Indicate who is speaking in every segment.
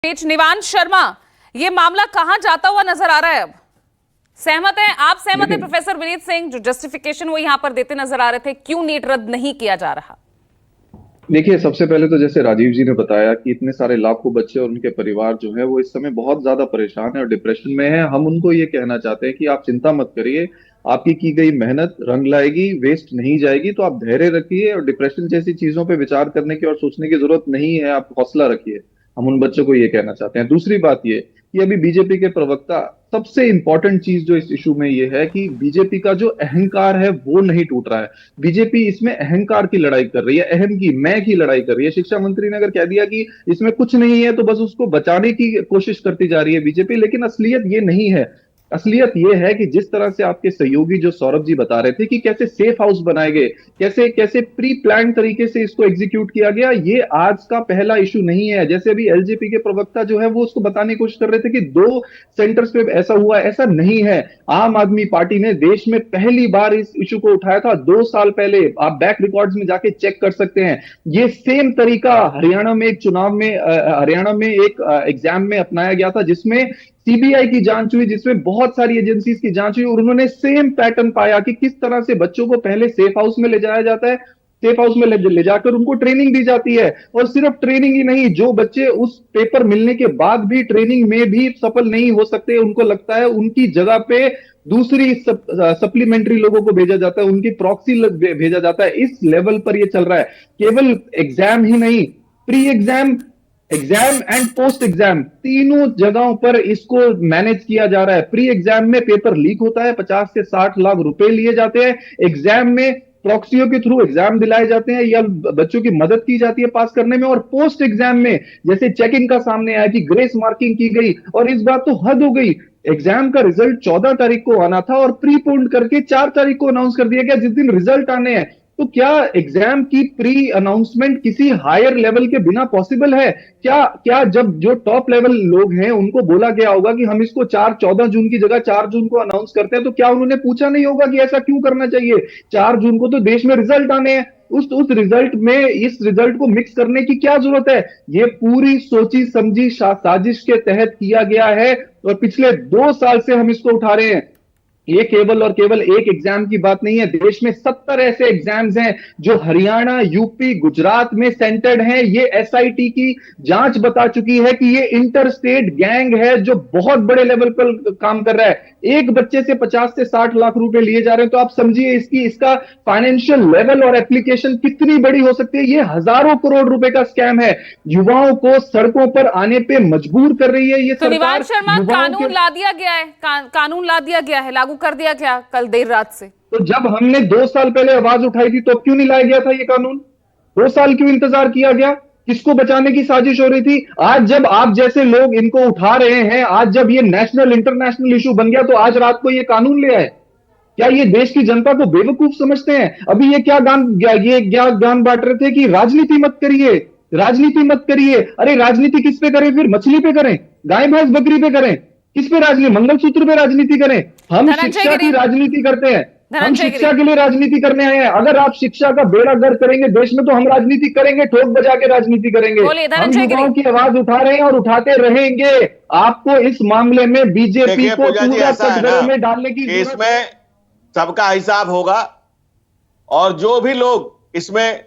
Speaker 1: पेच निवांश शर्मा, ये मामला कहां जाता हुआ नजर आ रहा है? अब सहमत हैं आप? सहमत हैं प्रोफेसर विनीत सिंह, जो जस्टिफिकेशन वो यहां पर देते नजर आ रहे थे, क्यों नीट रद्द नहीं किया जा रहा?
Speaker 2: देखिए, सबसे पहले तो जैसे राजीव जी ने बताया कि इतने सारे लाखों बच्चे और उनके परिवार जो है वो इस समय बहुत ज्यादा परेशान है और डिप्रेशन में है। हम उनको ये कहना चाहते हैं कि आप चिंता मत करिए, आपकी की गई मेहनत रंग लाएगी, वेस्ट नहीं जाएगी। तो आप धैर्य रखिए और डिप्रेशन जैसी चीजों पे विचार करने की और सोचने की जरूरत नहीं है, आप हौसला रखिए। हम उन बच्चों को ये कहना चाहते हैं। दूसरी बात ये कि अभी बीजेपी के प्रवक्ता, सबसे इंपॉर्टेंट चीज जो इस इशू में ये है कि बीजेपी का जो अहंकार है वो नहीं टूट रहा है। बीजेपी इसमें अहंकार की लड़ाई कर रही है, अहम की, मैं की लड़ाई कर रही है। शिक्षा मंत्री ने अगर कह दिया कि इसमें कुछ नहीं है तो बस उसको बचाने की कोशिश करती जा रही है बीजेपी, लेकिन असलियत ये नहीं है। असलियत यह है कि जिस तरह से आपके सहयोगी जो सौरभ जी बता रहे थे कि कैसे सेफ हाउस बनाए गए, कैसे कैसे प्री प्लान तरीके से इसको एग्जीक्यूट किया गया, ये आज का पहला इशू नहीं है। जैसे अभी एलजेपी के प्रवक्ता जो है वो उसको बताने की कोशिश कर रहे थे कि 2 सेंटर्स पे ऐसा हुआ, ऐसा नहीं है। आम आदमी पार्टी ने देश में पहली बार इस इशू को उठाया था 2 साल पहले। आप बैक रिकॉर्ड्स में जाके चेक कर सकते हैं। ये सेम तरीका हरियाणा में एक चुनाव में, हरियाणा में एक एग्जाम में अपनाया गया था, जिसमें सीबीआई की जांच हुई, जिसमें बहुत सारी एजेंसीज की जांच हुई, और उन्होंने सेम पैटर्न पाया कि किस तरह से बच्चों को पहले सेफ हाउस में ले जाया जाता है, सेफ हाउस में ले जाकर उनको ट्रेनिंग दी जाती है। और सिर्फ ट्रेनिंग ही नहीं, जो बच्चे उस पेपर मिलने के बाद भी ट्रेनिंग में भी सफल नहीं हो सकते, उनको लगता है उनकी जगह पे दूसरी सप्लीमेंट्री लोगों को भेजा जाता है, उनकी प्रॉक्सी भेजा जाता है। इस लेवल पर यह चल रहा है। केवल एग्जाम ही नहीं, pre exam, exam and post exam, तीनों जगहों पर इसको मैनेज किया जा रहा है। प्री एग्जाम में पेपर लीक होता है, 50 से 60 लाख रुपए लिए जाते हैं। एग्जाम में प्रॉक्सियों के थ्रू एग्जाम दिलाए जाते हैं या बच्चों की मदद की जाती है पास करने में। और पोस्ट एग्जाम में जैसे चेकिंग का सामने आया कि ग्रेस मार्किंग की गई, और इस बात तो हद हो गई। एग्जाम का रिजल्ट 14 तारीख को आना था और प्रीपोन्ड करके 4 तारीख को अनाउंस कर दिया गया, जिस दिन रिजल्ट आने हैं। तो क्या एग्जाम की प्री अनाउंसमेंट किसी हायर लेवल के बिना पॉसिबल है? क्या जब जो टॉप लेवल लोग हैं उनको बोला गया होगा कि हम इसको 14 जून की जगह 4 जून को अनाउंस करते हैं, तो क्या उन्होंने पूछा नहीं होगा कि ऐसा क्यों करना चाहिए? 4 जून को तो देश में रिजल्ट आने हैं। उस रिजल्ट में इस रिजल्ट को मिक्स करने की क्या जरूरत है? ये पूरी सोची समझी साजिश के तहत किया गया है और पिछले 2 साल से हम इसको उठा रहे हैं। ये केवल और केवल एक एग्जाम की बात नहीं है। देश में 70 ऐसे एग्जाम्स हैं जो हरियाणा, यूपी, गुजरात में सेंटर्ड हैं। ये एसआईटी की जांच बता चुकी है कि ये इंटर स्टेट गैंग है जो बहुत बड़े लेवल पर काम कर रहा है। एक बच्चे से 50 से 60 लाख रुपए लिए जा रहे हैं, तो आप समझिए इसका फाइनेंशियल लेवल और एप्लीकेशन कितनी बड़ी हो सकती है। ये हजारों करोड़ रुपए का स्कैम है। युवाओं को सड़कों पर आने पे मजबूर कर रही है ये
Speaker 1: तो
Speaker 2: सरकार।
Speaker 1: शर्मा, कानून ला दिया गया है, कानून ला दिया गया है, लागू कर दिया क्या कल देर रात से?
Speaker 2: तो जब हमने 2 साल पहले आवाज उठाई थी तो क्यों नहीं लाया गया था ये कानून? 2 साल क्यों इंतजार किया गया? किसको बचाने की साजिश हो रही थी? आज जब आप जैसे लोग इनको उठा रहे हैं, आज जब ये नेशनल इंटरनेशनल इशू बन गया, तो आज रात को ये कानून ले आए। क्या ये देश की जनता को बेवकूफ समझते हैं? अभी ये क्या ज्ञान बांट रहे थे कि राजनीति मत करिए, राजनीति मत करिए। अरे राजनीति किस पे करें फिर? मछली पे करें, गाय भैंस बकरी पे करें? किस पे राजनीति? मंगलसूत्र पे राजनीति करें? हम शिक्षा की राजनीति करते हैं, हम शिक्षा के लिए राजनीति करने आए हैं। अगर आप शिक्षा का बेड़ा गर्क करेंगे देश में, तो हम राजनीति करेंगे, ठोक बजा के राजनीति करेंगे। हम युवाओं की आवाज उठा रहे हैं और उठाते रहेंगे। आपको इस मामले में बीजेपी को पूरा कटघरे में डालने की जरूरत
Speaker 3: इसमें सबका हिसाब होगा, और जो भी लोग इसमें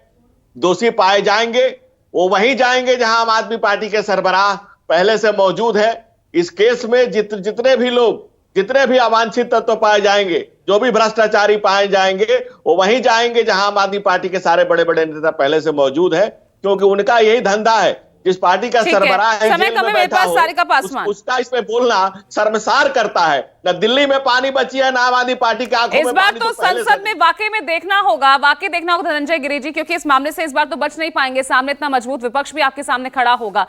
Speaker 3: दोषी पाए जाएंगे वो वहीं जाएंगे जहां आम आदमी पार्टी के सरबराह पहले से मौजूद है। इस केस में जितने भी लोग, जितने भी अवांछित तत्व पाए जाएंगे, जो भी भ्रष्टाचारी पाए जाएंगे, वो वहीं जाएंगे जहां आम आदमी पार्टी के सारे बड़े बड़े नेता पहले से मौजूद है, क्योंकि उनका यही धंधा है। जिस पार्टी का सरबराह है, जेल में बैठा हो, उसका इसमें बोलना शर्मसार करता है। न दिल्ली में पानी बची है, न आम आदमी पार्टी के आंखों में।
Speaker 1: इस बार तो संसद में वाकई में देखना होगा धनंजय गिरि जी, क्योंकि इस मामले से इस बार तो बच नहीं पाएंगे। सामने इतना मजबूत विपक्ष भी आपके सामने खड़ा होगा।